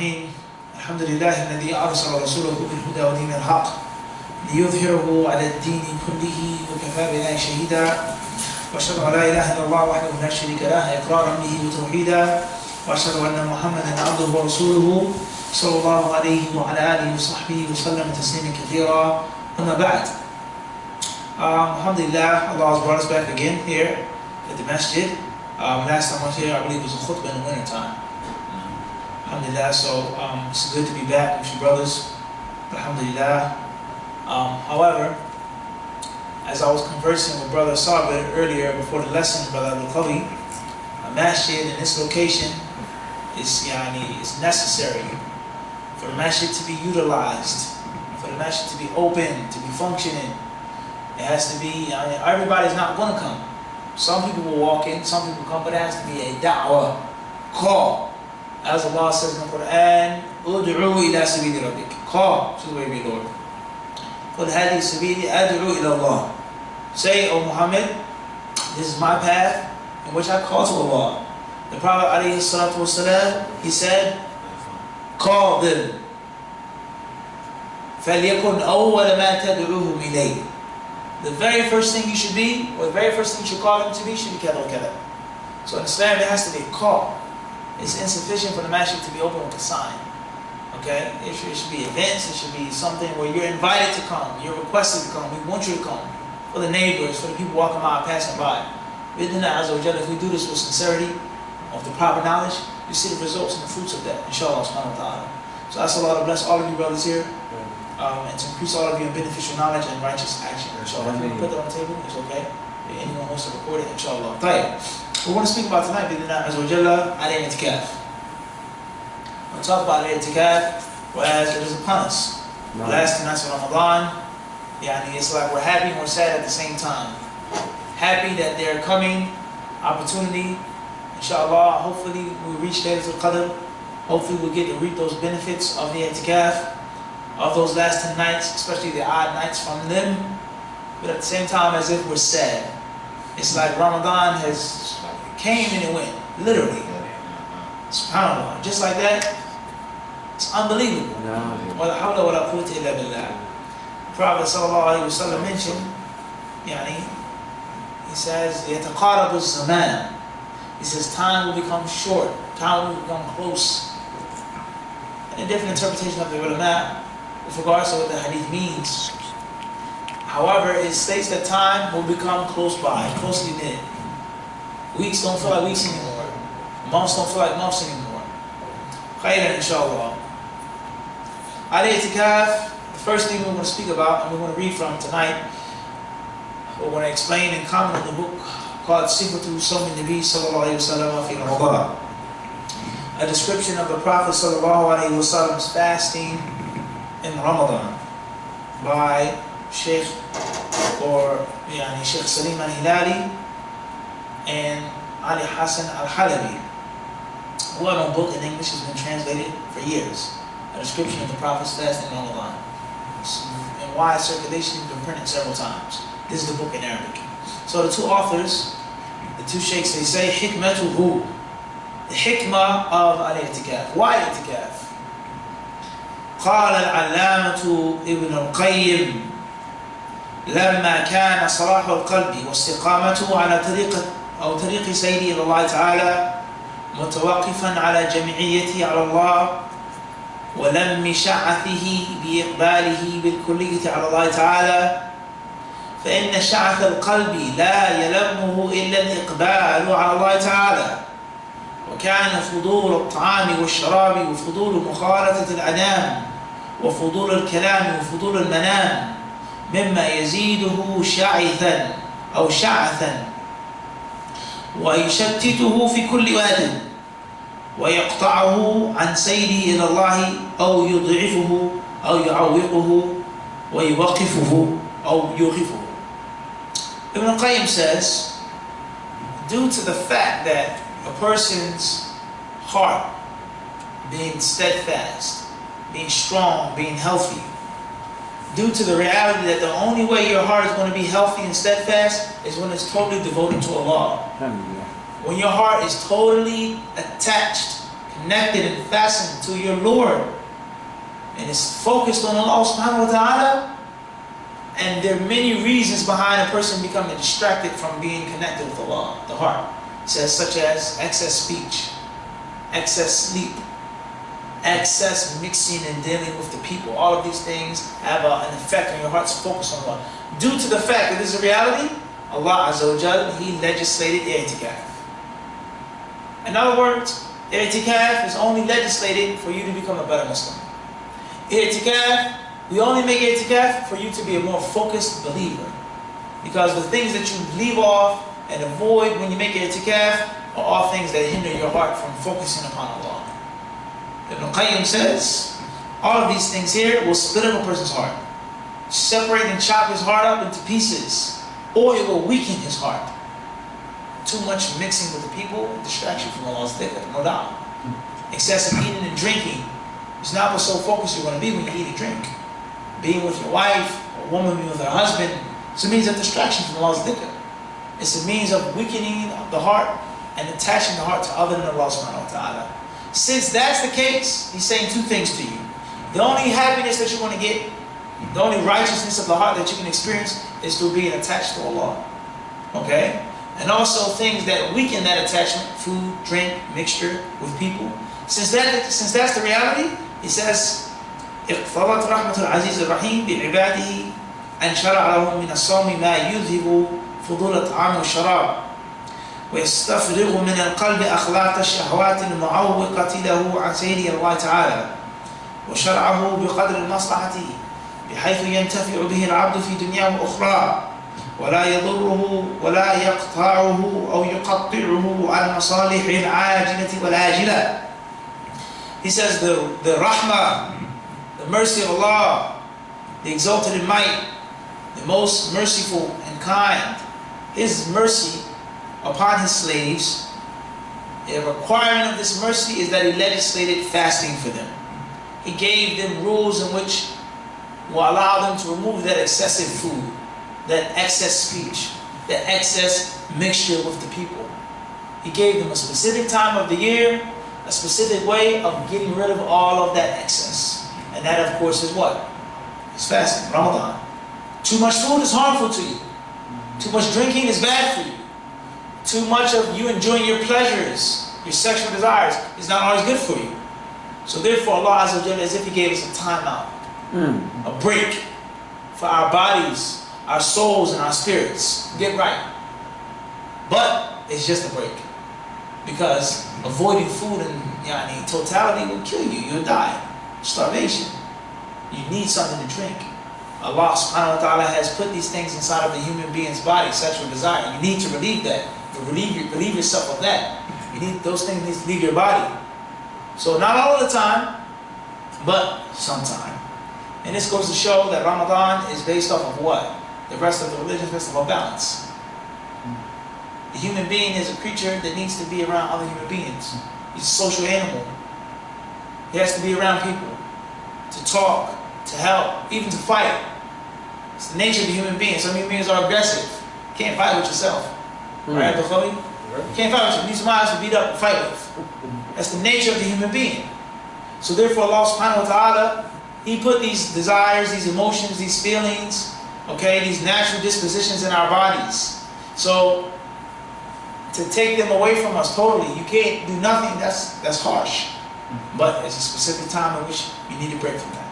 الرحيم الحمد لله الذي أرسل رسوله بالهدى ودين الحق ليظهره على الدين كله وكفى بالله شهيدا وأشهد أن لا إله إلا الله وحده لا شريك له إقرارا به وتوحيدا وأشهد أن محمدا عبده ورسوله صلى الله عليه وعلى آله وصحبه وسلم تسليما كثيرا أما بعد. Alhamdulillah, Allah has brought us back again here at the masjid. Last time I was here, I believe it was a khutbah in the winter time. Alhamdulillah, so it's good to be back with you brothers. Alhamdulillah. However, as I was conversing with Brother Sabir earlier before the lesson, Brother Abdul Qawi, a masjid in this location is necessary for the masjid to be utilized, for the masjid to be open, to be functioning. It has to be, everybody's not going to come. Some people will walk in, some people come, but it has to be a da'wah, call. As Allah says in the Quran, Ud'u ila sabili rabbik. Call to the way of your Lord. Qul hadi sabili ad'u ila Allah. Say, O Muhammad, this is my path in which I call to Allah. The Prophet alayhi salatu wasalam, he said, call them. فَلْيَكُنْ أَوَّلَ مَا تَدْعُوهُمْ إِلَيْهِ. The very first thing you should be, or the very first thing you should call them to be, should be kada kada. So in Islam, there has to be a call. It's insufficient for the masjid to be open with a sign. Okay? It should be events, it should be something where you're invited to come, you're requested to come, we want you to come. For the neighbors, for the people walking by, passing by. If we do this with sincerity, of the proper knowledge, you see the results and the fruits of that, inshallah subhanahu wa ta'ala. So I ask Allah to bless all of you brothers here, and to increase all of you in beneficial knowledge and righteous action. Inshallah, if you put that on the table, it's okay. If anyone wants to record it, inshallah. We're going to speak about tonight, Itikaf. We're going to talk about Itikaf, whereas it is upon us. The last 2 nights of Ramadan, it's like we're happy and we're sad at the same time. Happy that they're coming, opportunity. Inshallah, hopefully we reach Laylatul Qadr. Hopefully we'll get to reap those benefits of the Itikaf, of those last 10 nights, especially the odd nights from them. But at the same time, as if we're sad. It's like Ramadan has came and it went, literally. SubhanAllah, just like that. It's unbelievable. Wala hawla wala quwwata illa billah. The Prophet sallallahu alaihi wasallam mentioned, he says, يَتَقَارَبُ الزَّمَانِ. He says time will become short, time will become close. And a different interpretation of the ulama with regards to what the hadith means. However, it states that time will become close by, closely knit. Weeks don't feel like weeks anymore. Months don't feel like months anymore. Khayran, inshallah. Al-Itikaf, the first thing we're going to speak about, and we're going to read from tonight, we're going to explain and comment on the book called Sifatu Sawm Nabi sallallahu alayhi wa sallam fi Ramadan. A description of the Prophet sallallahu alayhi wa sallam's fasting in Ramadan by Sheikh Salim al-Hilali and Ali Hassan al-Halabi. Well-known book in English has been translated for years. A description of the Prophet's fasting in Ramadan. It's in wide circulation, it's been printed several times. This is the book in Arabic. So the two authors, the two sheikhs, they say hikmatuhu, the hikmah of al-i'tikaf. Why i'tikaf? قال العلامة ابن القيم لما كان صلاح القلب واستقامته على طريق سيره إلى الله تعالى متوقفا على جمعيته على الله ولم شعثه بإقباله بالكلية على الله تعالى فإن شعث القلب لا يلمه إلا الإقبال على الله تعالى وكان فضول الطعام والشراب وفضول مخالطة الأنام وفضول الكلام وفضول المنام مما يزيده شعثا أو شعثا ويشتته في كل واد ويقطعه عن سيره إلى الله أو يضعفه أو يعوقه ويوقفه أو يوقفه. Ibn al-Qayyim says, due to the fact that a person's heart being steadfast, being strong, being healthy, due to the reality that the only way your heart is going to be healthy and steadfast is when it's totally devoted to Allah. When your heart is totally attached, connected and fastened to your Lord, and is focused on Allah subhanahu wa ta'ala. And there are many reasons behind a person becoming distracted from being connected with Allah, the heart. It says such as excess speech, excess sleep, excess mixing and dealing with the people. All of these things have an effect on your heart's focus on Allah. Due to the fact that this is a reality, Allah Azza wa Jal, He legislated i'tikaf. In other words, i'tikaf is only legislated for you to become a better Muslim. I'tikaf, we only make i'tikaf for you to be a more focused believer. Because the things that you leave off and avoid when you make i'tikaf are all things that hinder your heart from focusing upon Allah. Ibn Qayyim says, all of these things here will split up a person's heart, separate and chop his heart up into pieces, or it will weaken his heart. Too much mixing with the people, distraction from Allah's dhikr, no doubt. Excessive eating and drinking is not what so focused you're going to be when you eat and drink. Being with your wife, or a woman being with her husband, it's a means of distraction from Allah's dhikr. It's a means of weakening the heart and attaching the heart to other than Allah subhanahu wa ta'ala. Since that's the case, He's saying two things to you. The only happiness that you're going to get, the only righteousness of the heart that you can experience is through being attached to Allah. Okay? And also things that weaken that attachment, food, drink, mixture with people. Since that's the reality, He says, اقتضت رحمة العزيز الرحيم بعباده أن شرع لهم من الصوم ما يذهب فضول الطعام والشراب ويستفرغ من القلب أخلاق الشهوات المعوقة له عن سيره الله تعالى وشرعه بقدر المصلحة بحيث ينتفع به العبد في دنياه وأخرى ولا يضره ولا يقطعه أو يقطعه عن المصالح العاجلة والآجلة. He says the rahmah, the mercy of Allah, the exalted in might, the most merciful and kind, His mercy upon His slaves, a requirement of this mercy is that He legislated fasting for them. He gave them rules in which will allow them to remove that excessive food, that excess speech, that excess mixture with the people. He gave them a specific time of the year, a specific way of getting rid of all of that excess. And that, of course, is what? It's fasting, Ramadan. Too much food is harmful to you. Too much drinking is bad for you. Too much of you enjoying your pleasures, your sexual desires, is not always good for you. So therefore, Allah Azza wa Jalla, as if He gave us a timeout, a break for our bodies, our souls, and our spirits. Get right. But it's just a break. Because avoiding food in totality will kill you. You'll die. Starvation. You need something to drink. Allah subhanahu wa ta'ala has put these things inside of the human being's body, sexual desire. You need to relieve that. Relieve yourself of that. Those things need to leave your body. So not all the time, but sometime. And this goes to show that Ramadan is based off of what? The rest of the religion is based off of balance. The human being is a creature that needs to be around other human beings. He's a social animal. He has to be around people, to talk, to help, even to fight. It's the nature of the human being. Some human beings are aggressive. You can't fight with yourself. Right, Bukhari? You can't fight with you. You need somebody else to beat up and fight with. That's the nature of the human being. So therefore Allah subhanahu wa ta'ala, He put these desires, these emotions, these feelings, okay, these natural dispositions in our bodies. So to take them away from us totally, you can't do nothing, that's harsh. But it's a specific time in which you need a break from that.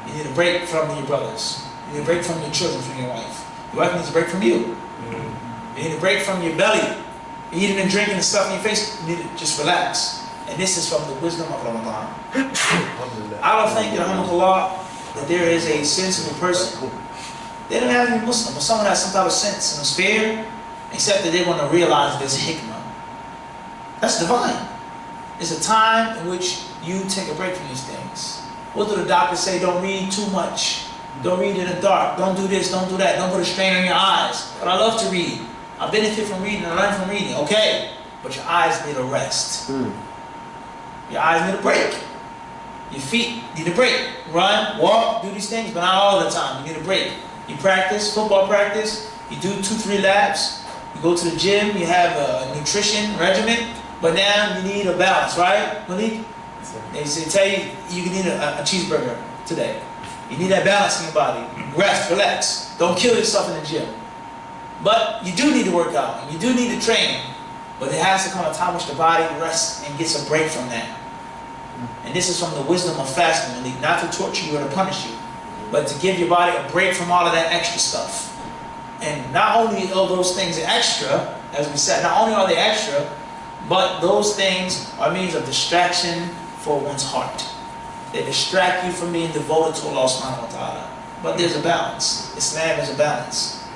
You need a break from your brothers. You need a break from your children, from your wife. Your wife needs a break from you. You need a break from your belly. You're eating and drinking and stuff in your face. You need to just relax. And this is from the wisdom of Ramadan. I don't think, alhamdulillah, that there is a sensible person. They don't have to be Muslim, but someone has some type of sense and a spare, except that they want to realize this hikmah. That's divine. It's a time in which you take a break from these things. What do the doctors say? Don't read too much. Don't read in the dark. Don't do this, don't do that. Don't put a strain on your eyes. But I love to read. I benefit from reading, I learn from reading. Okay, but your eyes need a rest. Your eyes need a break. Your feet need a break. Run, walk, do these things, but not all the time. You need a break. You practice, football practice. You do 2-3 laps. You go to the gym. You have a nutrition regimen. But now you need a balance, right, Malik? They say, tell you you can eat a cheeseburger today. You need that balance in your body. Rest, relax. Don't kill yourself in the gym. But you do need to work out, and you do need to train. But there has to come a time which the body rests and gets a break from that. And this is from the wisdom of fasting, not to torture you or to punish you, but to give your body a break from all of that extra stuff. And not only are those things extra, as we said, not only are they extra, but those things are means of distraction for one's heart. They distract you from being devoted to Allah subhanahu wa ta'ala. But there's a balance. Islam is a balance.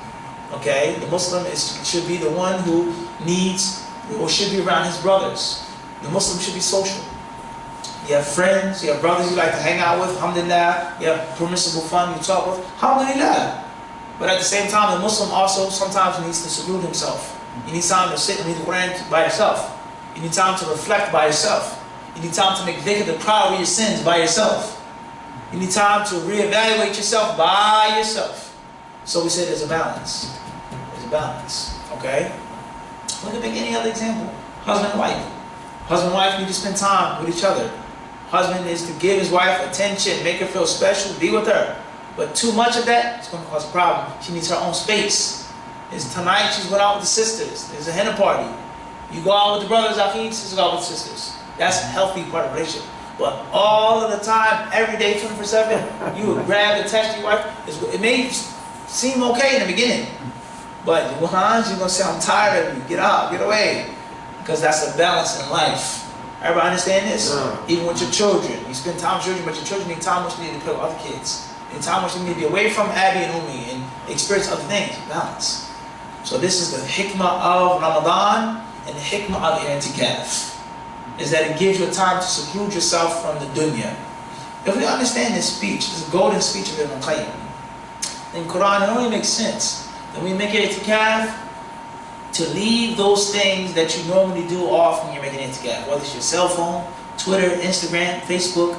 Okay? The Muslim should be the one who needs or should be around his brothers. The Muslim should be social. You have friends, you have brothers you like to hang out with, alhamdulillah. You have permissible fun you talk with, alhamdulillah. But at the same time, the Muslim also sometimes needs to seclude himself. You need time to sit and read the Quran by yourself. You need time to reflect by yourself. You need time to make dhikr, to cry over your sins by yourself. You need time to reevaluate yourself by yourself. So we say there's a balance. There's a balance. Okay? Look at any other example. Husband and wife. Husband and wife need to spend time with each other. Husband is to give his wife attention, make her feel special, be with her. But too much of that is going to cause a problem. She needs her own space. Tonight she's going out with the sisters. There's a henna party. You go out with the brothers, sisters go out with sisters. That's a healthy part of the relationship. But all of the time, every day, 24/7, you would grab and touch your wife. It may seem okay in the beginning. But you're going to say, I'm tired of you. Get out, get away. Because that's a balance in life. Everybody understand this? Even with your children. You spend time with children, but your children need time which you need to play with other kids. In time which you need to be away from Abby and Umi and experience other things. Balance. So this is the hikmah of Ramadan and the hikmah of Itikaf. Is that it gives you time to seclude yourself from the dunya. If we understand this speech, this golden speech of Ibn Qayyim, in Quran, it only makes sense that we make Itikaf to leave those things that you normally do off when you're making Itikaf. Whether it's your cell phone, Twitter, Instagram, Facebook,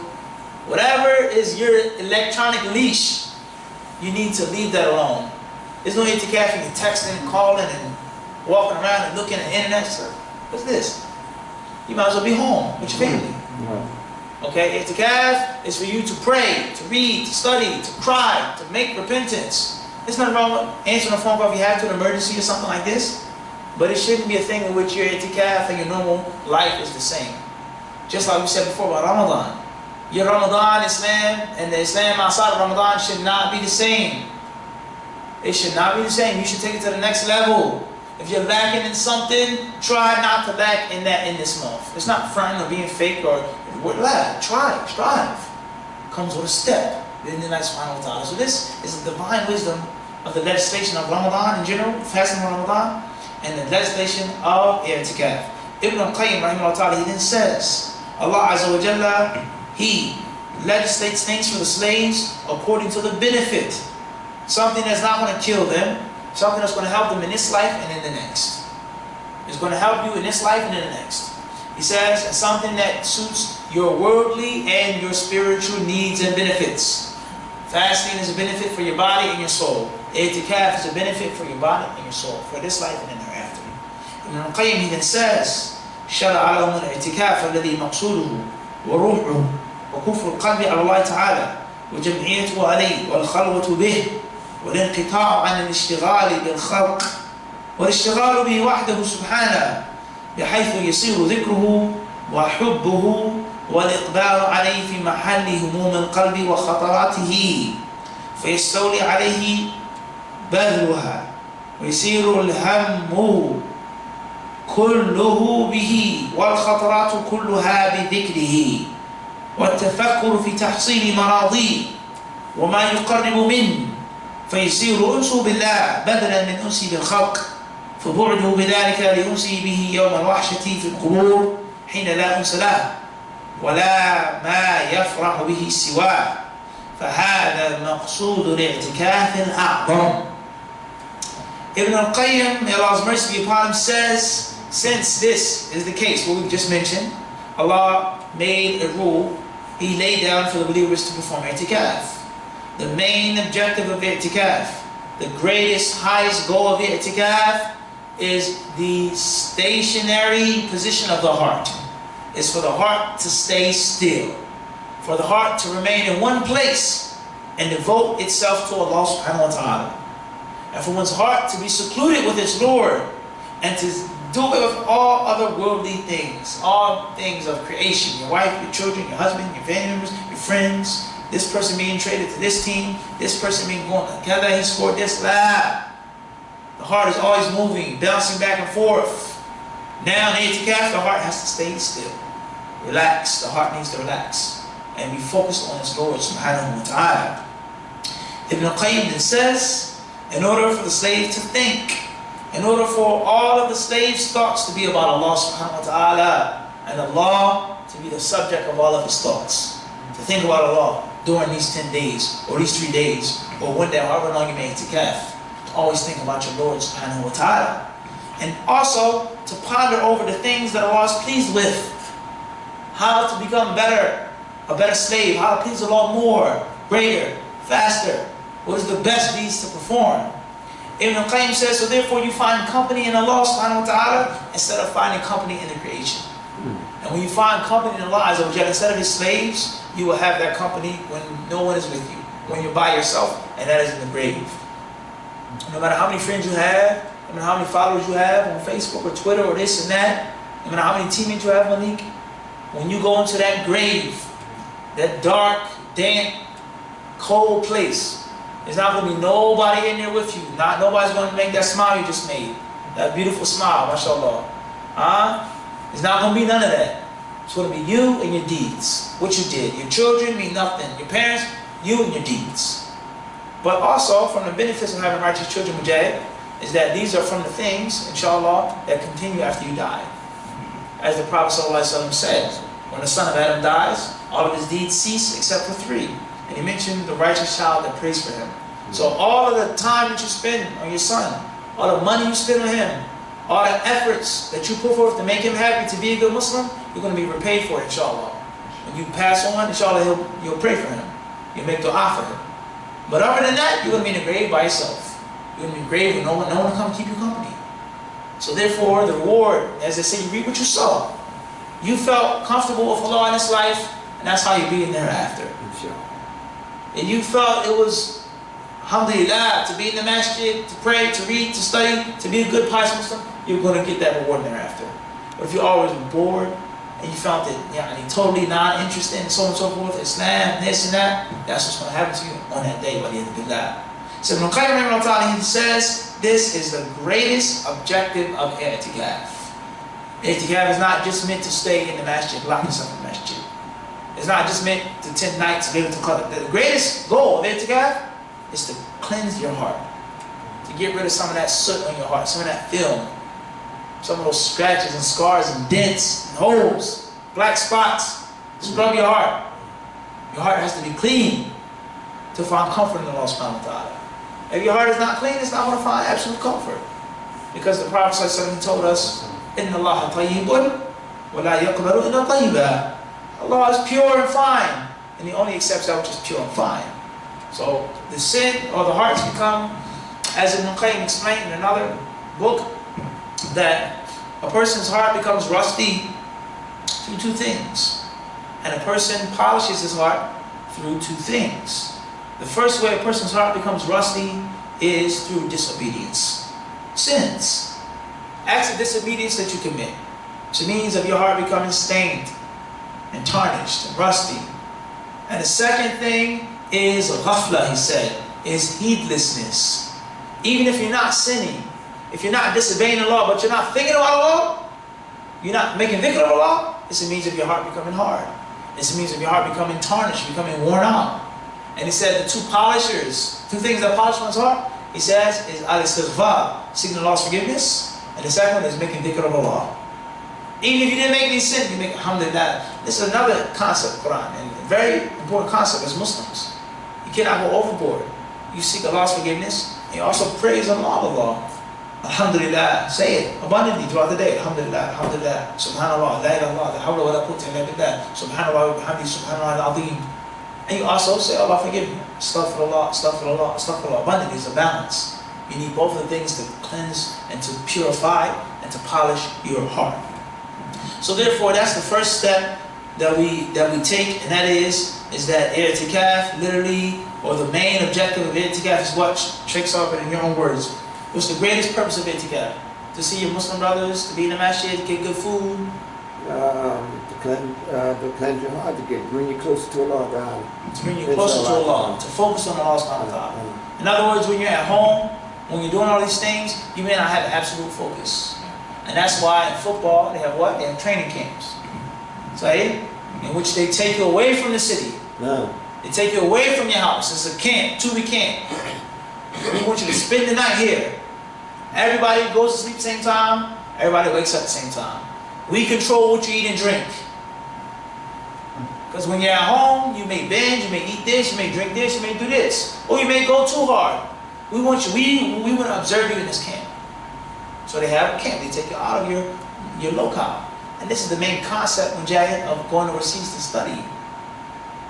whatever is your electronic leash, you need to leave that alone. There's no Itikaf when you're texting and calling and walking around and looking at the internet. So what's this? You might as well be home with your family. Okay, Itikaf is for you to pray, to read, to study, to cry, to make repentance. There's nothing wrong with answering a phone call if you have to, an emergency or something like this. But it shouldn't be a thing in which your Itikaf and your normal life is the same. Just like we said before about Ramadan. Your Ramadan Islam and the Islam outside of Ramadan should not be the same. It should not be the same. You should take it to the next level. If you're lacking in something, try not to lack in that in this month. It's not fronting or being fake or try, strive. Comes with a step in the next final time. So this is the divine wisdom of the legislation of Ramadan in general, fasting of Ramadan, and the legislation of I'tikaf. Ibn al-Qayyim rahimahullah ta'ala, he then says, Allah Azza wa Jalla, He legislates things for the slaves according to the benefit. Something that's not going to kill them, something that's going to help them in this life and in the next. It's going to help you in this life and in the next. He says, something that suits your worldly and your spiritual needs and benefits. Fasting is a benefit for your body and your soul. I'tikaf is a benefit for your body and your soul, for this life and in thereafter. Ibn al-Qayyim, he then says, شرع لهم الاعتكاف الذي مقصوده وروحه وكفر القلب على الله تعالى وجمعيته عليه والخلوة به والانقطاع عن الاشتغال بالخلق والاشتغال به وحده سبحانه بحيث يصير ذكره وحبه والإقبال عليه في محل هموم القلب وخطراته فيستولي عليه بذلها ويصير الهم كله به والخطرات كلها بذكره والتفكر في تحصيل مراضيه وما يقرب منه فيصير أنسه بالله بدلا من أنسه بالخلق فبعده بذلك لأنسه به يوم الوحشة في القبور حين لا أنس له ولا ما يفرح به سواه فهذا مقصود الاعتكاف الأعظم. Ibn al-Qayyim, may Allah's mercy be upon him, says, since this is the case, what we've just mentioned, Allah made a rule, He laid down for the believers to perform i'tikaf. The main objective of i'tikaf, the greatest, highest goal of i'tikaf is the stationary position of the heart. is for the heart to stay still, for the heart to remain in one place and devote itself to Allah subhanahu wa ta'ala, and for one's heart to be secluded with its Lord and to do it with all other worldly things, all things of creation, your wife, your children, your husband, your family members, your friends, this person being traded to this team, this person being going together, he scored this, blah. The heart is always moving, bouncing back and forth. Now in itikaf, the heart has to stay still. Relax, the heart needs to relax and be focused on its Lord subhanahu wa ta'ala. Ibn Qayyim says, in order for the slave to think, in order for all of the slave's thoughts to be about Allah subhanahu wa ta'ala, and Allah to be the subject of all of his thoughts, to think about Allah during these 10 days, or these 3 days, or one day, however long you may itikaf, to always think about your Lord subhanahu wa ta'ala. And also to ponder over the things that Allah is pleased with, how to become better, a better slave, how to please Allah more, greater, faster, what is the best deeds to perform. Ibn Qayyim says, so therefore you find company in Allah subhanahu wa ta'ala instead of finding company in the creation. And when you find company in Allah instead of his slaves, you will have that company when no one is with you, when you're by yourself, and that is in the grave. No matter how many friends you have, no matter how many followers you have on Facebook or Twitter or this and that, no matter how many teammates you have, Malik, when you go into that grave, that dark, damp, cold place, there's not going to be nobody in there with you. Nobody's going to make that smile you just made. That beautiful smile, mashallah. There's not going to be none of that. It's going to be you and your deeds. What you did. Your children mean nothing. Your parents, you and your deeds. But also, from the benefits of having righteous children, Mujahid, is that these are from the things, inshallah, that continue after you die. As the Prophet ﷺ said, when the son of Adam dies, all of his deeds cease except for 3. And he mentioned the righteous child that prays for him. So all of the time that you spend on your son, all the money you spend on him, all the efforts that you put forth to make him happy to be a good Muslim, you're going to be repaid for it, inshallah. When you pass on, inshallah, you'll pray for him. You'll make dua for him. But other than that, you're going to be in the grave by yourself. You're going to be in the grave with no one to come keep you company. So therefore, the reward, as they say, you reap what you sow. You felt comfortable with Allah in this life, and that's how you'll be in thereafter. And you felt it was, alhamdulillah, to be in the masjid, to pray, to read, to study, to be a good pious Muslim, you're going to get that reward thereafter. But if you're always bored, and you felt it, totally not interested in so on and so forth, Islam, this and that, that's what's going to happen to you on that day by the end of Allah. So Ibn Qayyim, he says, this is the greatest objective of itikaf. Itikaf is not just meant to stay in the masjid, lock yourself in the masjid. It's not just meant to 10 nights to be able to cut it. The greatest goal of itikaf is to cleanse your heart, to get rid of some of that soot on your heart, some of that film, some of those scratches and scars and dents and holes, black spots. Scrub your heart. Your heart has to be clean to find comfort in Allah subhanahu wa ta'ala. If your heart is not clean, it's not going to find absolute comfort. Because the Prophet ﷺ told us, إِنَّ اللَّهَ طَيِّبٌ وَلَا يَقْبَلُ إِلَّا طَيِّبًا. Allah is pure and fine, and He only accepts that which is pure and fine. So the sin or the hearts become, as Ibn Qayyim explained in another book, that a person's heart becomes rusty through 2 things. And a person polishes his heart through 2 things. The first way a person's heart becomes rusty is through disobedience. Sins. Acts of disobedience that you commit. Which means of your heart becoming stained and tarnished and rusty. And the second thing is ghafla, he said, is heedlessness. Even if you're not sinning, if you're not disobeying the law, but you're not thinking about Allah, you're not making dhikr of Allah, it's a means of your heart becoming hard. It's a means of your heart becoming tarnished, becoming worn out. And he said the 2 polishers, 2 things that polish one's heart, he says, is al-istighfar, seeking Allah's forgiveness, and the second one is making dhikr of Allah. Even if you didn't make any sin, you make alhamdulillah. This is another concept, Quran, and a very important concept as Muslims. You cannot go overboard. You seek Allah's forgiveness, and you also praise Allah. Alhamdulillah, say it abundantly throughout the day. Alhamdulillah, Alhamdulillah, Subhanallah, La ilaha illallah, la hawla wa la quwwata illa billah, Subhanallah wa bihamdihi, Subhanallah al-azim. And you also say, Allah forgive me. Astaghfirullah, astaghfirullah, astaghfirullah. Abundantly is a balance. You need both of the things to cleanse and to purify and to polish your heart. So therefore, that's the first step that we take, and that is that i'tikaf, literally, or the main objective of i'tikaf is what? Sheikh Sarkar, in your own words, what's the greatest purpose of i'tikaf? To see your Muslim brothers, to be in the masjid, to get good food. To cleanse your heart, to bring you closer to Allah. To bring you closer to Allah, to focus on Allah subhanahu wa ta'ala. In other words, when you're at home, when you're doing all these things, you may not have absolute focus. And that's why in football, they have what? They have training camps. So, in which they take you away from the city. No. They take you away from your house. It's a camp, 2-week camp. We want you to spend the night here. Everybody goes to sleep at the same time. Everybody wakes up at the same time. We control what you eat and drink. Because when you're at home, you may binge, you may eat this, you may drink this, you may do this. Or you may go too hard. We want you, we want to observe you in this camp. So they have a camp. They take you out of your locale. And this is the main concept, Mujahid, of going overseas to study.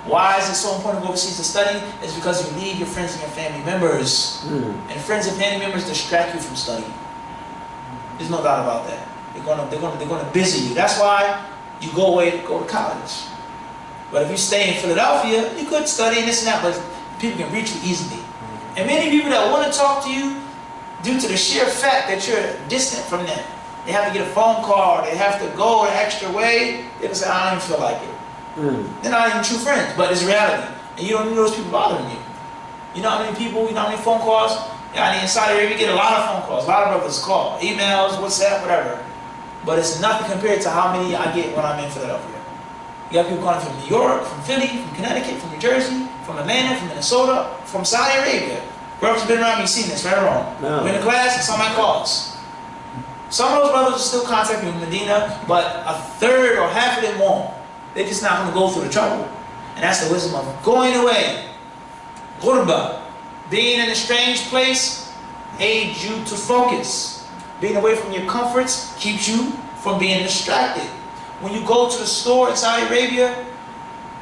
Why is it so important to go overseas to study? It's because you leave your friends and your family members. And friends and family members distract you from studying. There's no doubt about that. They're gonna busy you. That's why you go away to go to college. But if you stay in Philadelphia, you could study and this and that, but people can reach you easily. And many people that want to talk to you, due to the sheer fact that you're distant from them, they have to get a phone call, they have to go an extra way, they can say, I don't even feel like it. They're not even true friends, but it's reality. And you don't need those people bothering you. You know how many people, you know how many phone calls? Yeah, in Saudi Arabia, you get a lot of phone calls, a lot of brothers call, emails, WhatsApp, whatever. But it's nothing compared to how many I get when I'm in Philadelphia. You have people calling from New York, from Philly, from Connecticut, from New Jersey, from Atlanta, from Minnesota, from Saudi Arabia. Whoever's been around me, seen this, right or wrong. No. We're in the class, and some of my calls. Some of those brothers will still contact me in Medina, but a third or half of them won't. They're just not going to go through the trouble. And that's the wisdom of going away. Ghurba. Being in a strange place aids you to focus. Being away from your comforts keeps you from being distracted. When you go to the store in Saudi Arabia,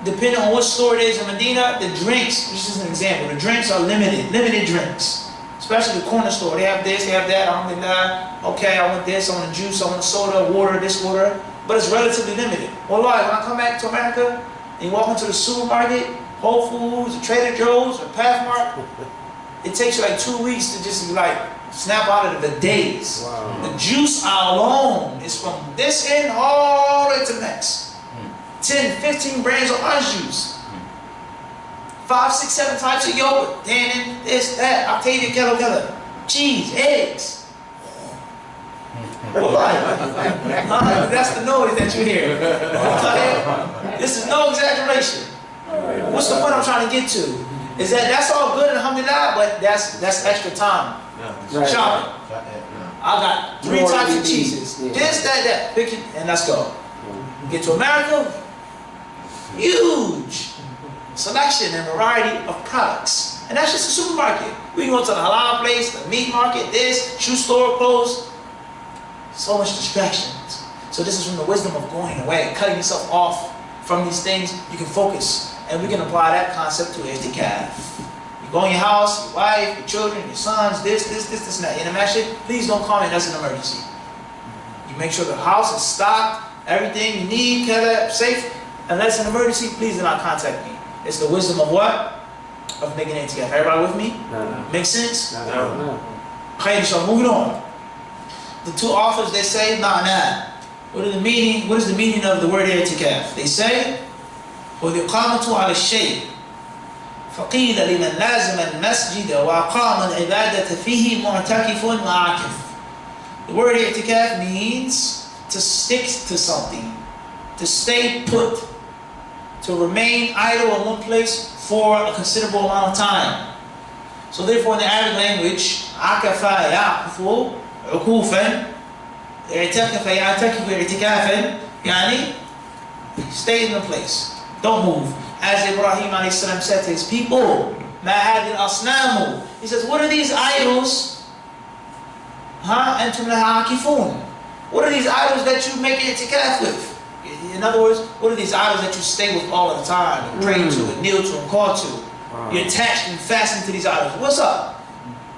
depending on what store it is in Medina, the drinks, this is an example, the drinks are limited drinks. Especially the corner store, they have this, they have that, alhamdulillah, okay, I want this, I want a juice, I want a soda, water, this water, but it's relatively limited. Wallahi, when I come back to America, and you walk into the supermarket, Whole Foods, or Trader Joe's, or Pathmark, it takes you like 2 weeks to just like snap out of the days. Wow. The juice alone is from this end all the way to the next. 10, 15 brands of orange juice. 5, 6, 7 types of yogurt. Tannin, this, that, Octavia, kettle, cheese, eggs. That's the noise that you hear. Okay? This is no exaggeration. What's the point I'm trying to get to? Is that's all good, alhamdulillah, but that's extra time. Shopping. I got 3 types of cheeses. This, that. Pick it, and let's go. Get to America, huge selection and variety of products. And that's just a supermarket. We can go to the halal place, the meat market, this, shoe store, clothes. So much distractions. So this is from the wisdom of going away, cutting yourself off from these things. You can focus. And we can apply that concept to i'tikaf. You go in your house, your wife, your children, your sons, this, and that. In a masjid, please don't come in as an emergency. You make sure the house is stocked, everything you need, safe. Unless an emergency, please do not contact me. It's the wisdom of what? Of making i'tikaf. Everybody with me? No. Make sense? No. Okay, so moving on. The 2 authors, they say, ma'na. What is the meaning of the word i'tikaf? They say, وَالْإِقَامَةُ عَلَى الشَّيْءِ فَقِيلَ لِمَنْ لَازِمَ الْمَسْجِدَ وَأَقَامَ الْعِبَادَةَ فِيهِ مُعْتَكِفٌ وَعَاكِفٌ. The word i'tikaf means to stick to something, to stay put, to remain idle in one place for a considerable amount of time. So therefore in the Arabic language, عَكَفَ يَعْكُفُ عُكُوفًا اعتكف يعتكف اعتكافا يعني stay in the place, don't move. As Ibrahim alayhi salam said to his people, ما هذه الأصنام. He says, what are these idols? أنتم لها عاكفون. What are these idols that you make i'tikaf with? In other words, what are these idols that you stay with all the time, and pray to, and kneel to, and call to? You're attached and fastened to these idols. What's up?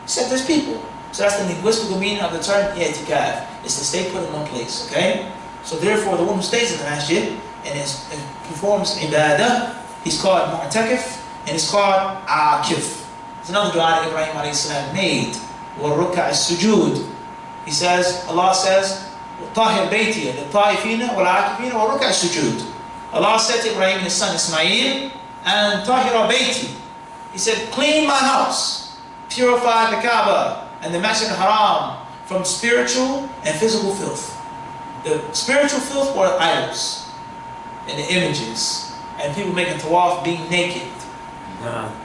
He said, there's people. So that's the linguistical meaning of the term i'tikaf. It's to stay put in one place, okay? So therefore, the one who stays in the masjid and performs ibadah, he's called mu'takif, and it's called akif. It's another dua that Ibrahim alayhi salam made. وَالرُّكَعِ السُّجُودِ. He says, Allah says, طَاهِرْ بَيْتِيَ لِلطَّائِفِينَ وَالْعَاكِفِينَ وَالرُّكَعِ السُّجُودِ. Allah said to Ibrahim and his son Ismail, and طَاهِرَ بَيْتِي. He said, clean my house, purify the Kaaba and the Masjid al-Haram from spiritual and physical filth. The spiritual filth were idols and the images and people making tawaf being naked.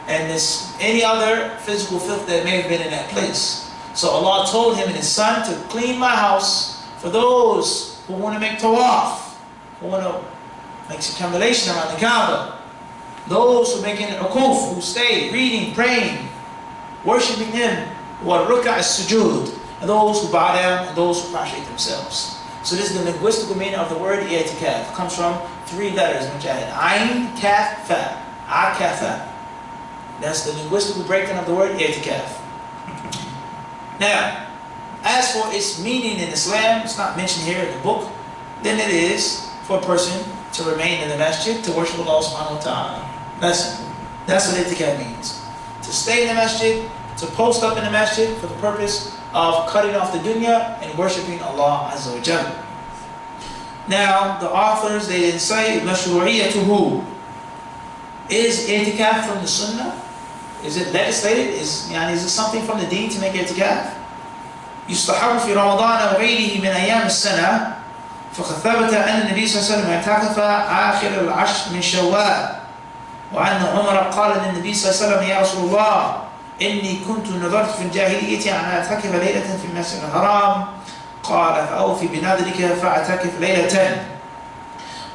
And this any other physical filth that may have been in that place. So Allah told him and his son to clean my house for those who want to make tawaf, who want to make circumambulation around the Kaaba, those who make an ukuf, who stay reading, praying, worshipping Him, وَالرُّكَعِ السُّجُودِ, and those who bow down and those who prostrate themselves. So this is the linguistical meaning of the word i'tikaf. It comes from 3 letters, which I had ayn, kaf, fa, akafa. That's the linguistical breakdown of the word i'tikaf. Now, as for its meaning in Islam, it's not mentioned here in the book. Then it is for a person to remain in the masjid to worship Allah subhanahu wa ta'ala. That's what i'tikaf means. To stay in the masjid, to post up in the masjid for the purpose of cutting off the dunya and worshiping Allah Azza wa Jalla. Now, the authors, they didn't say, مَشْرُوعِيَّتُهُ. Is i'tikaf from the sunnah? Is it legislated? Is it something from the deen to make i'tikaf? يستحب في رمضان وغيره من أيام السنة فقد ثبت أن النبي صلى الله عليه وسلم اعتكف آخر العشر من شوال وأن عمر قال للنبي صلى الله عليه وسلم يا رسول الله إني كنت نذرت في الجاهلية أن أعتكف ليلة في المسجد الحرام قال فأوفي بنذرك فاعتكف ليلة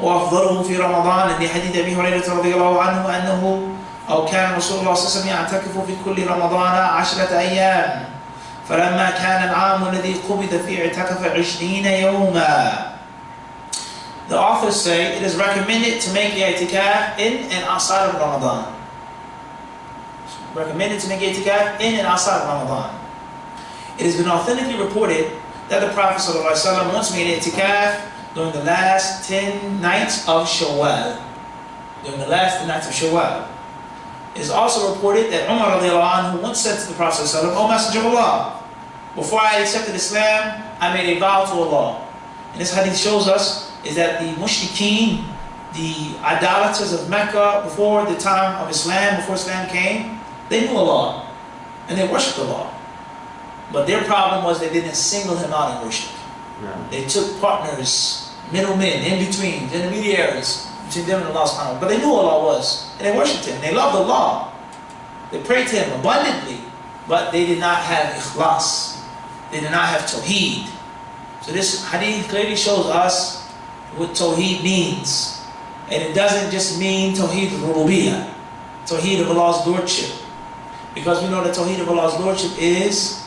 وأفضله في رمضان لحديث أبي هريرة رضي الله عنه أنه أو كان رسول الله صلى الله عليه وسلم يعتكف في كل رمضان 10 أيام فلما كان العام الذي قبض فيه اعتكف 20 يوما. The authors say it is recommended to make i'tikaf in and outside of Ramadan. Recommended to make i'tikaf in and outside of Ramadan. It has been authentically reported that the Prophet ﷺ once made i'tikaf during the last 10 nights of Shawwal. During the last 10 nights of Shawwal. It is also reported that Umar radiallahu anhu once said to the Prophet ﷺ, O Messenger of Allah, before I accepted Islam, I made a vow to Allah. And this hadith shows us is that the mushrikeen, the idolaters of Mecca before the time of Islam, before Islam came, they knew Allah and they worshipped Allah. But their problem was they didn't single Him out in worship. Yeah. They took partners, middlemen, in-betweens, intermediaries between them and Allah subhanahu wa ta'ala. But they knew who Allah was and they worshipped Him. They loved Allah. They prayed to Him abundantly, but they did not have ikhlas. They did not have tawheed. So this hadith clearly shows us what tawheed means. And it doesn't just mean tawheed al-rububiyyah, tawheed of Allah's lordship. Because we know that tawheed of Allah's lordship is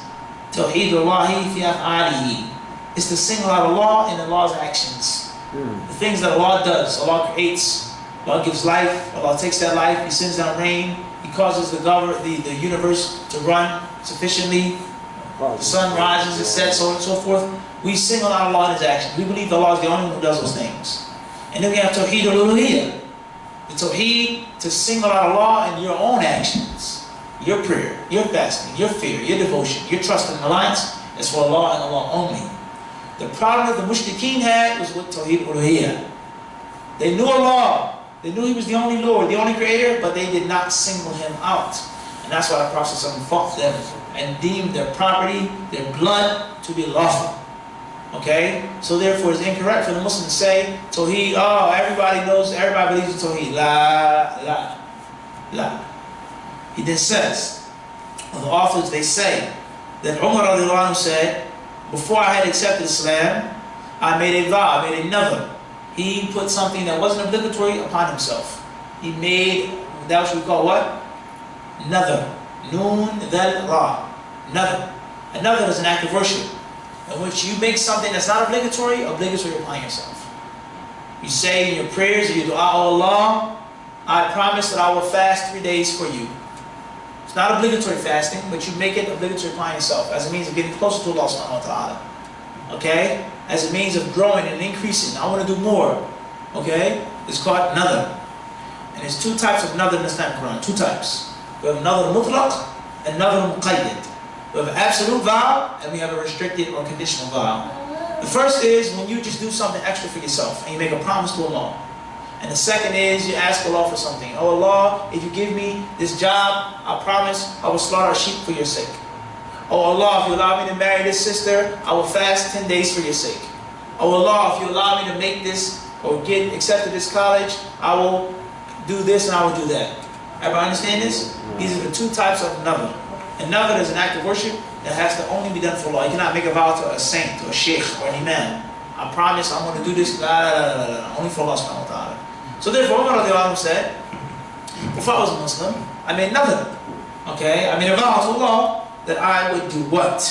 tawheed Allahi fi af'alihi. It's to single out Allah in Allah's actions. The things that Allah does. Allah creates, Allah gives life, Allah takes that life, He sends down rain, He causes the universe to run sufficiently. The sun rises, it sets, so on and so forth. We single out Allah in His actions. We believe Allah is the only one who does those things. And then we have tawheed al-uluhiyyah. The tawheed to single out Allah in your own actions. Your prayer, your fasting, your fear, your devotion, your trust and reliance is for Allah and Allah only. The problem that the mushrikeen had was with tawheed al-uluhiyyah. They knew Allah. They knew He was the only Lord, the only Creator, but they did not single Him out. And that's why the Prophet fought them and deemed their property, their blood, to be lawful. Okay? So therefore it's incorrect for the Muslim to say, Tawheed, oh, everybody knows, everybody believes in Tawheed. La, la, la. He then says, the authors, they say, that Umar radiallahu anhu said, before I had accepted Islam, I made a vow, I made a nadhr. He put something that wasn't obligatory upon himself. He made, that was what we call what? Nadhr. Noon, dhal, ra. Nadhr. A nadhr is an act of worship in which you make something that's not obligatory upon yourself. You say in your prayers, you dua, oh Allah, I promise that I will fast 3 days for you. It's not obligatory fasting, but you make it obligatory upon yourself as a means of getting closer to Allah subhanahu wa ta'ala. Okay? as a means of growing and increasing. I want to do more. Okay? It's called nadr. And there's two types of nadr in the Islamic Quran. Two types. We have nadr mutlaq and nadr muqayyad. We have an absolute vow and we have a restricted or conditional vow. The first is when you just do something extra for yourself and you make a promise to Allah. And the second is you ask Allah for something. Oh Allah, if you give me this job, I promise I will slaughter a sheep for your sake. Oh Allah, if you allow me to marry this sister, I will fast 10 days for your sake. Oh Allah, if you allow me to make this or get accepted to this college, I will do this and I will do that. Everybody understand this? These are the two types of nadr. And nadr is an act of worship that has to only be done for Allah. You cannot make a vow to a saint, to a sheikh, or an imam. I promise I'm going to do this, only for Allah subhanahu wa ta'ala. So therefore, Umar radiallahu anhu said, if I was a Muslim, I made nadr. Okay, I made a vow to Allah that I would do what?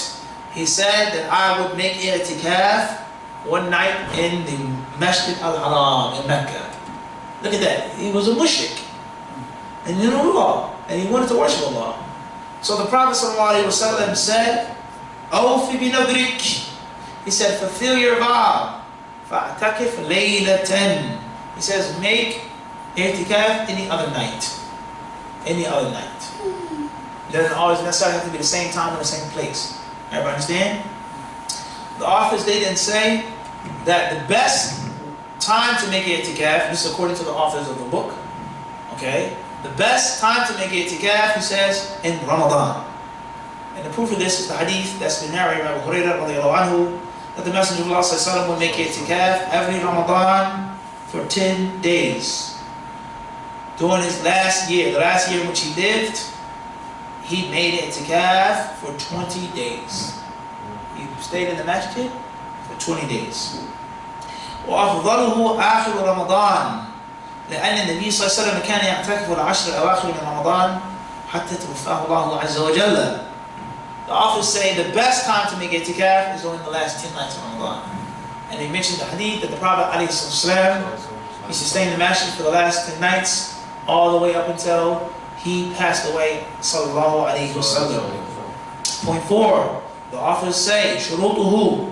He said that I would make i'tikaf one night in the Masjid al-Haram in Mecca. Look at that. He was a mushrik. And he knew Allah. And he wanted to worship Allah. So the Prophet ﷺ said, Awfi bi nadrik. He said, fulfill your vow. Fa'atakif laylatan. He says, make i'tikaf any other night. Any other night. It doesn't always necessarily have to be the same time or the same place. Everybody understand? The authors, they didn't say that the best time to make i'tikaf, this is according to the authors of the book, okay? The best time to make i'tikaf, he says, in Ramadan. And the proof of this is the hadith that's been narrated by Abu Hurairah radiallahu anhu, that the Messenger of Allah would make i'tikaf every Ramadan for 10 days. During his last year, the last year in which he lived, he made i'tikaf for 20 days. He stayed in the masjid for 20 days. وأفضله آخر رمضان لأن النبي صلى الله عليه وسلم كان يعتكف العشر الأواخر من رمضان حتى توفاه الله عز وجل. The authors say the best time to make i'tikaf is during the last 10 nights of Ramadan. And they mentioned the hadith that the Prophet ﷺ, he sustained the masjid for the last 10 nights all the way up until he passed away, sallallahu alayhi wa sallam. Point 4, the authors say, شروطه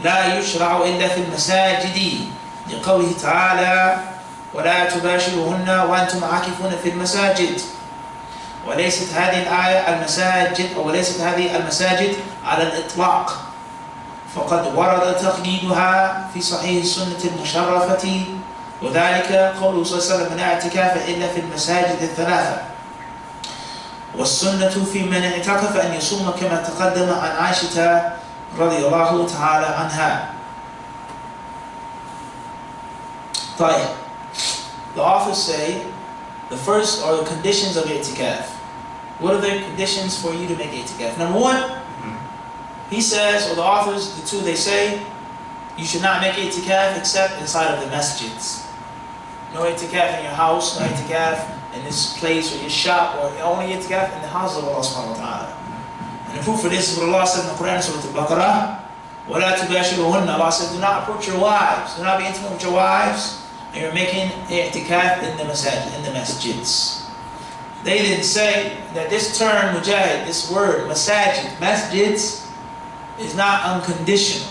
لا يشرع إلا في المساجد لقوله تعالى ولا تباشرهن وأنتم عاكفون في المساجد. وليست هذه الآية المساجد وليست هذه المساجد على الإطلاق، فقد ورد تقييدها في صحيح السنة المشرفة، وذلك قوله صلى الله عليه وسلم لا اعتكاف إلا في المساجد الثلاثة. والسنة في من اعتكف أن يصوم كما تقدم عن عائشة رضي الله تعالى عنها. طيب. The authors say the first are the conditions of i'tikaf. What are the conditions for you to make i'tikaf? Number 1, he says, or the authors, the two, they say you should not make i'tikaf except inside of the masjids. No i'tikaf in your house, no i'tikaf in this place or your shop, or only i'tikaf in the house of Allah subhanahu wa ta'ala. And the proof for this is what Allah said in the Quran, Surah Al-Baqarah, وَلَا تُبَاشِرُهُنَّ. Allah said, do not approach your wives, do not be intimate with your wives, and you're making i'tikaf in the masajid, in the masjids. They didn't say that this term, mujahid, this word, masajid, masjids, is not unconditional.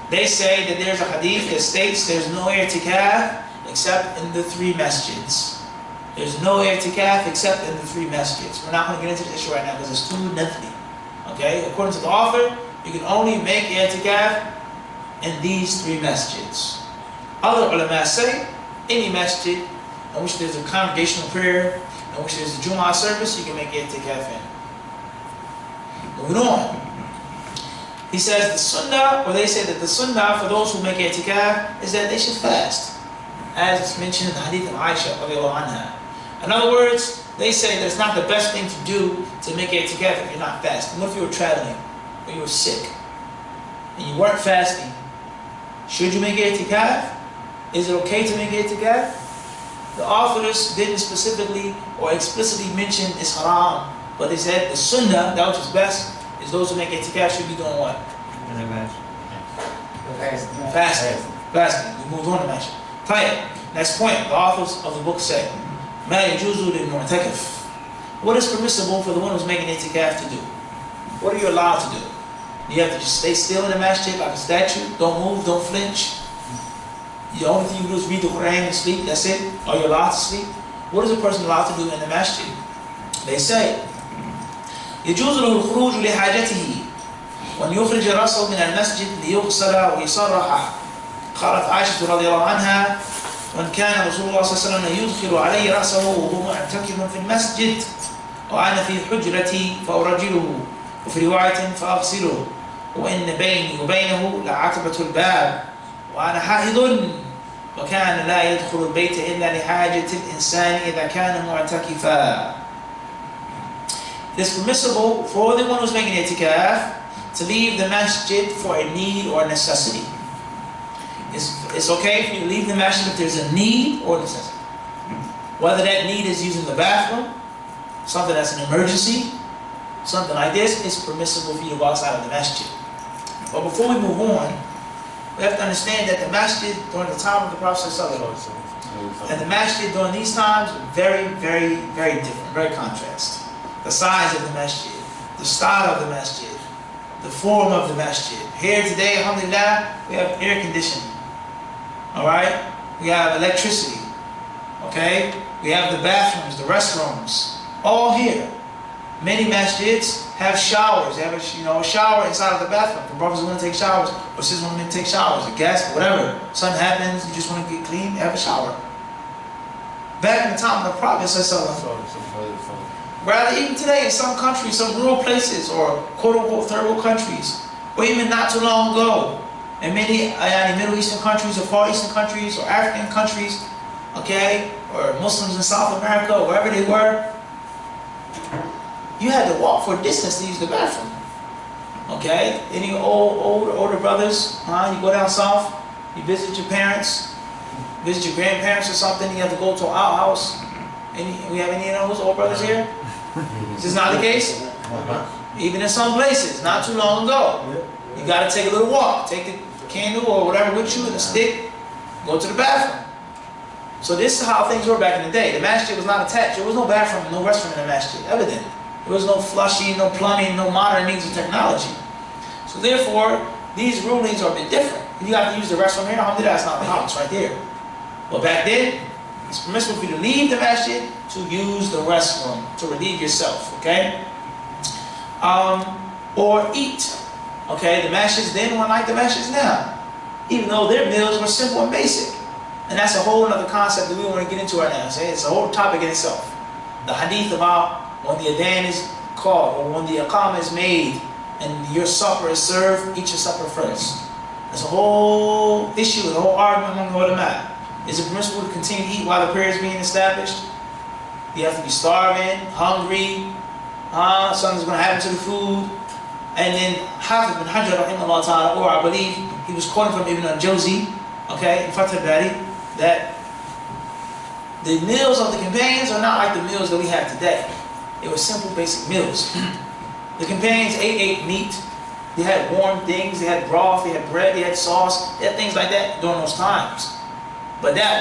They say that there's a hadith that states there's no i'tikaf except in the 3 masjids. There's no i'tikaf except in the 3 masjids. We're not going to get into this issue right now because it's too lengthy. Okay? According to the author, you can only make i'tikaf in these 3 masjids. Other ulama say any masjid in which there's a congregational prayer, in which there's a Jumu'ah service, you can make i'tikaf in. Moving on. He says the sunnah, or they say that the sunnah for those who make i'tikaf is that they should fast, as it's mentioned in the hadith of Aisha radiallahu anha. In other words, they say that it's not the best thing to do to make i'tikaf if you're not fasting. What if you were traveling, or you were sick, and you weren't fasting? Should you make i'tikaf? Is it okay to make i'tikaf? The authors didn't specifically or explicitly mention it's haram, but they said the sunnah, that which is best, is those who make i'tikaf should be doing what? Fasting. We moved on to mention. Next point, the authors of the book say, مَا يَجُوزُ لِلْمُعْتَكِفِ. What is permissible for the one who's making i'tikaf to do? What are you allowed to do? You have to just stay still in the masjid like a statue. Don't move, don't flinch. The only thing you do is read the Quran and sleep, that's it. Are you allowed to sleep? What is a person allowed to do in the masjid? They say, يجوز له الخروج لحاجته وأن يخرج رأسه من المسجد ليغسل ويصرح. قالت عائشة رضي الله عنها وأن كان رسول الله صلى الله عليه وسلم يدخل علي رأسه وهو معتكف في المسجد وأنا في حجرتي فأرجله وفي رواية فأغسله وإن بيني وبينه لعتبة الباب وأنا حائض وكان لا يدخل البيت إلا لحاجة الإنسان إذا كان معتكفا. It is permissible for the one who's making itikaf to leave the masjid for a need or necessity. It's okay for you to leave the masjid if there's a need or necessity. Whether that need is using the bathroom, something that's an emergency, something like this, it's permissible for you to go outside of the masjid. But before we move on, we have to understand that the masjid during the time of the Prophet ﷺ and the masjid during these times are very, very, very different, very contrast. The size of the masjid, the style of the masjid, the form of the masjid. Here today, alhamdulillah, we have air conditioning. Alright? We have electricity. Okay? We have the bathrooms, the restrooms. All here. Many masjids have showers. They have a shower inside of the bathroom. The brothers want to take showers, or sisters want to take showers, or guests, whatever. Something happens, you just want to get clean, have a shower. Back in the time of the Prophet, rather even today in some countries, some rural places, or quote-unquote third world countries, or even not too long ago, in many Middle Eastern countries, or Far Eastern countries, or African countries, okay, or Muslims in South America, or wherever they were, you had to walk for a distance to use the bathroom. Okay? Any older brothers, you go down south, you visit your parents, visit your grandparents or something, you have to go to our house. We have any of those old brothers here? Is this not the case? Even in some places, not too long ago. You got to take a little walk, take the candle or whatever with you and a stick, go to the bathroom. So this is how things were back in the day. The masjid was not attached. There was no bathroom, no restroom in the masjid, evident. There was no flushing, no plumbing, no modern means of technology. So therefore, these rulings are a bit different. If you have to use the restroom here, alhamdulillah, that's not the house right there. But back then, it's permissible for you to leave the masjid to use the restroom, to relieve yourself, okay? Or eat. Okay, the masjids then weren't like the masjids now. Even though their meals were simple and basic. And that's a whole other concept that we don't want to get into right now. So it's a whole topic in itself. The hadith about when the adhan is called, or when the iqamah is made, and your supper is served, eat your supper first. There's a whole issue, a whole argument among the ulama. Is it permissible to continue to eat while the prayer is being established? You have to be starving, hungry, something's going to happen to the food. And then Hafiz bin Hajar, rahimahullah ta'ala, or I believe he was quoting from Ibn al-Jawzi, okay, in Fath al-Bari, that the meals of the companions are not like the meals that we have today. They were simple, basic meals. The companions ate meat. They had warm things. They had broth. They had bread. They had sauce. They had things like that during those times. But that